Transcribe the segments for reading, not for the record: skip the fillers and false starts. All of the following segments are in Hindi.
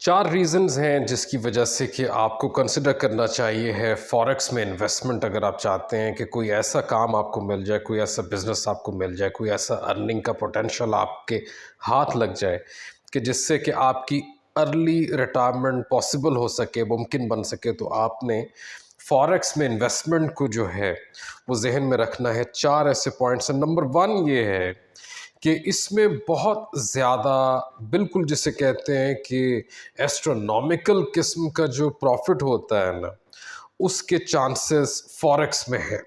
4 रीज़न्स हैं जिसकी वजह से कि आपको कंसिडर करना चाहिए है फॉरेक्स में इन्वेस्टमेंट। अगर आप चाहते हैं कि कोई ऐसा काम आपको मिल जाए, कोई ऐसा बिज़नेस आपको मिल जाए, कोई ऐसा अर्निंग का पोटेंशियल आपके हाथ लग जाए कि जिससे कि आपकी अर्ली रिटायरमेंट पॉसिबल हो सके, मुमकिन बन सके, तो आपने फॉरेक्स में इन्वेस्टमेंट को जो है वो ज़हन में रखना है। 4 ऐसे पॉइंट्स हैं। नंबर 1 ये है कि इसमें बहुत ज़्यादा, बिल्कुल जिसे कहते हैं कि एस्ट्रोनॉमिकल किस्म का जो प्रॉफिट होता है ना, उसके चांसेस फॉरेक्स में हैं।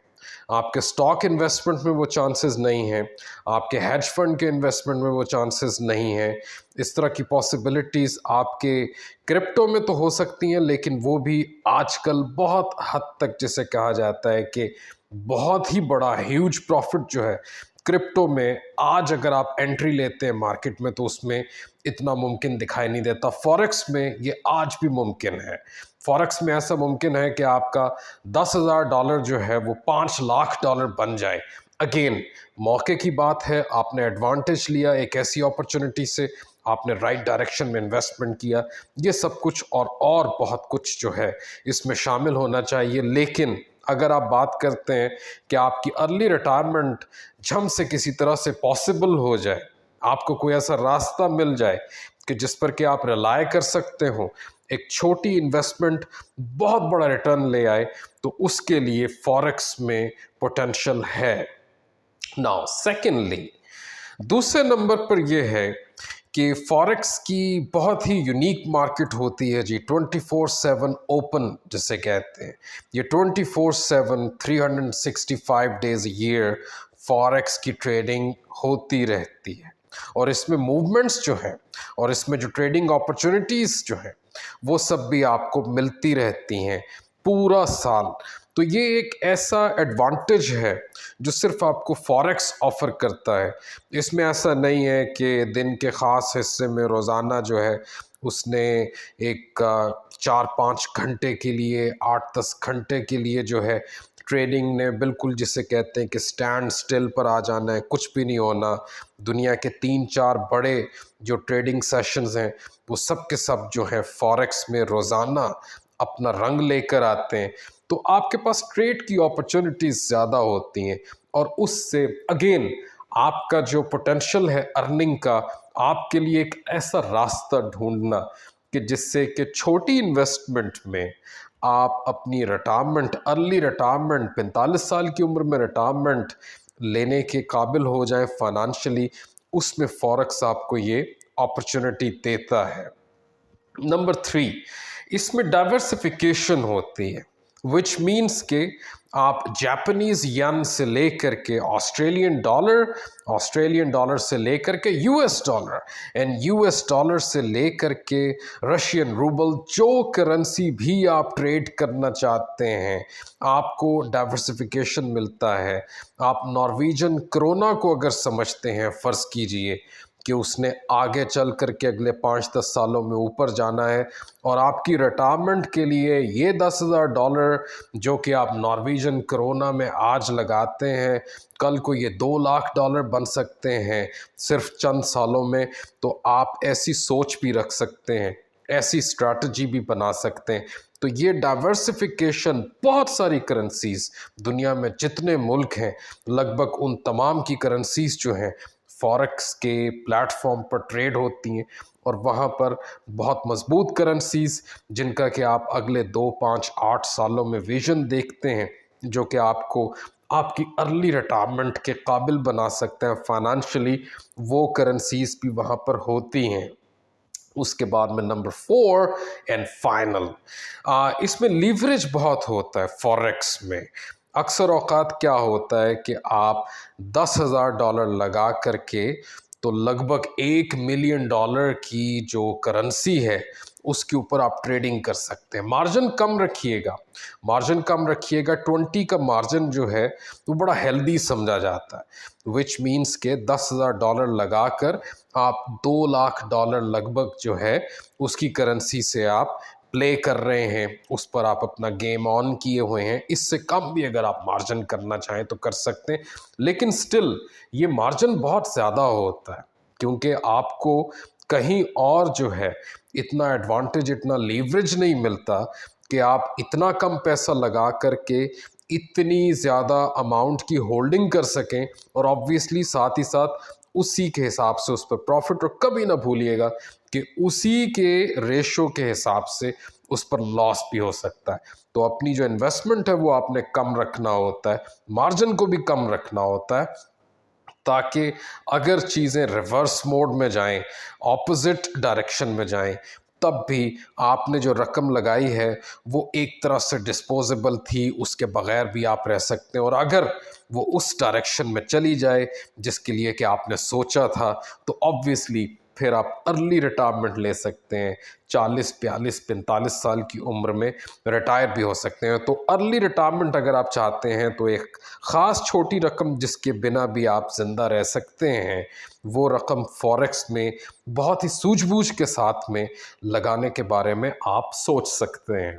आपके स्टॉक इन्वेस्टमेंट में वो चांसेस नहीं हैं, आपके हेज फंड के इन्वेस्टमेंट में वो चांसेस नहीं हैं। इस तरह की पॉसिबिलिटीज़ आपके क्रिप्टो में तो हो सकती हैं, लेकिन वो भी आजकल बहुत हद तक जिसे कहा जाता है कि बहुत ही बड़ा ह्यूज प्रॉफिट जो है क्रिप्टो में आज अगर आप एंट्री लेते हैं मार्केट में तो उसमें इतना मुमकिन दिखाई नहीं देता। फॉरेक्स में ये आज भी मुमकिन है। फॉरेक्स में ऐसा मुमकिन है कि आपका $10,000 जो है वो $5 लाख बन जाए। अगेन मौके की बात है, आपने एडवांटेज लिया एक ऐसी अपॉर्चुनिटी से, आपने राइट डायरेक्शन में इन्वेस्टमेंट किया। ये सब कुछ और बहुत कुछ जो है इसमें शामिल होना चाहिए। लेकिन अगर आप बात करते हैं कि आपकी अर्ली रिटायरमेंट झम से किसी तरह से पॉसिबल हो जाए, आपको कोई ऐसा रास्ता मिल जाए कि जिस पर कि आप रिलाय कर सकते हो, एक छोटी इन्वेस्टमेंट बहुत बड़ा रिटर्न ले आए, तो उसके लिए फॉरेक्स में पोटेंशियल है। नाउ सेकेंडली, दूसरे नंबर पर यह है कि फॉरेक्स की बहुत ही यूनिक मार्केट होती है जी। 24/7 ओपन जिसे कहते हैं, ये 24/7 365 डेज ईयर फॉरेक्स की ट्रेडिंग होती रहती है। और इसमें मूवमेंट्स जो हैं और इसमें जो ट्रेडिंग अपॉर्चुनिटीज़ जो हैं वो सब भी आपको मिलती रहती हैं पूरा साल। तो ये एक ऐसा एडवांटेज है जो सिर्फ आपको फॉरेक्स ऑफ़र करता है। इसमें ऐसा नहीं है कि दिन के ख़ास हिस्से में रोज़ाना जो है उसने एक 4-5 घंटे के लिए, 8-10 घंटे के लिए जो है ट्रेडिंग ने बिल्कुल जिसे कहते हैं कि स्टैंड स्टिल पर आ जाना है, कुछ भी नहीं होना। दुनिया के 3-4 बड़े जो ट्रेडिंग सेशंस हैं वो सब के सब जो हैं फॉरेक्स में रोज़ाना अपना रंग लेकर आते हैं। तो आपके पास ट्रेड की अपॉर्चुनिटीज़ ज़्यादा होती हैं और उससे अगेन आपका जो पोटेंशियल है अर्निंग का, आपके लिए एक ऐसा रास्ता ढूंढना कि जिससे कि छोटी इन्वेस्टमेंट में आप अपनी रिटायरमेंट, अर्ली रिटायरमेंट, 45 साल की उम्र में रिटायरमेंट लेने के काबिल हो जाए फाइनेंशियली, उसमें फॉरेक्स आपको ये अपॉर्चुनिटी देता है। नंबर 3, इसमें डाइवर्सिफिकेशन होती है, विच मीन्स के आप जापानीज़ यन से लेकर के ऑस्ट्रेलियन डॉलर से लेकर के US dollar and US dollar से लेकर के रशियन रूबल, जो करेंसी भी आप ट्रेड करना चाहते हैं आपको डाइवर्सिफिकेशन मिलता है। आप नॉर्वेजियन क्रोना को अगर समझते हैं, फ़र्ज़ कीजिए कि उसने आगे चल कर के अगले 5-10 सालों में ऊपर जाना है और आपकी रिटायरमेंट के लिए ये $10,000 जो कि आप नॉर्वेजियन क्रोना में आज लगाते हैं, कल को ये $2 लाख बन सकते हैं सिर्फ चंद सालों में। तो आप ऐसी सोच भी रख सकते हैं, ऐसी स्ट्रैटेजी भी बना सकते हैं। तो ये डाइवर्सिफिकेशन, बहुत सारी करेंसीज़ दुनिया में जितने मुल्क हैं लगभग उन तमाम की करेंसीज़ जो हैं फॉरेक्स के प्लेटफॉर्म पर ट्रेड होती हैं और वहाँ पर बहुत मजबूत करेंसीज़ जिनका कि आप अगले 2, 5, 8 सालों में विजन देखते हैं, जो कि आपको आपकी अर्ली रिटायरमेंट के काबिल बना सकते हैं फाइनेंशियली, वो करेंसीज़ भी वहाँ पर होती हैं। उसके बाद में नंबर 4 एंड फाइनल, इसमें लीवरेज बहुत होता है फॉरेक्स में। अक्सर औक़ात क्या होता है कि आप $10,000 लगा करके तो लगभग $1 मिलियन की जो करेंसी है उसके ऊपर आप ट्रेडिंग कर सकते हैं। मार्जिन कम रखिएगा, मार्जिन कम रखिएगा। 20 का मार्जिन जो है वो बड़ा हेल्दी समझा जाता है, विच मीन्स के $10,000 लगा कर आप $2 लाख लगभग जो है उसकी करेंसी से आप प्ले कर रहे हैं, उस पर आप अपना गेम ऑन किए हुए हैं। इससे कम भी अगर आप मार्जिन करना चाहें तो कर सकते हैं, लेकिन स्टिल ये मार्जिन बहुत ज़्यादा होता है क्योंकि आपको कहीं और जो है इतना एडवांटेज, इतना लीवरेज नहीं मिलता कि आप इतना कम पैसा लगा करके इतनी ज़्यादा अमाउंट की होल्डिंग कर सकें और ऑब्वियसली साथ ही साथ उसी के हिसाब से उस पर प्रॉफिट। और कभी ना भूलिएगा कि उसी के रेशो के हिसाब से उस पर लॉस भी हो सकता है। तो अपनी जो इन्वेस्टमेंट है वो आपने कम रखना होता है, मार्जिन को भी कम रखना होता है, ताकि अगर चीज़ें रिवर्स मोड में जाएं, ऑपोजिट डायरेक्शन में जाएं, तब भी आपने जो रकम लगाई है वो एक तरह से डिस्पोजेबल थी, उसके बगैर भी आप रह सकते हैं। और अगर वो उस डायरेक्शन में चली जाए जिसके लिए कि आपने सोचा था, तो ऑब्वियसली फिर आप अर्ली रिटायरमेंट ले सकते हैं। 40, 42, 45 साल की उम्र में रिटायर भी हो सकते हैं। तो अर्ली रिटायरमेंट अगर आप चाहते हैं तो एक ख़ास छोटी रकम जिसके बिना भी आप ज़िंदा रह सकते हैं, वो रकम फॉरेक्स में बहुत ही सूझबूझ के साथ में लगाने के बारे में आप सोच सकते हैं।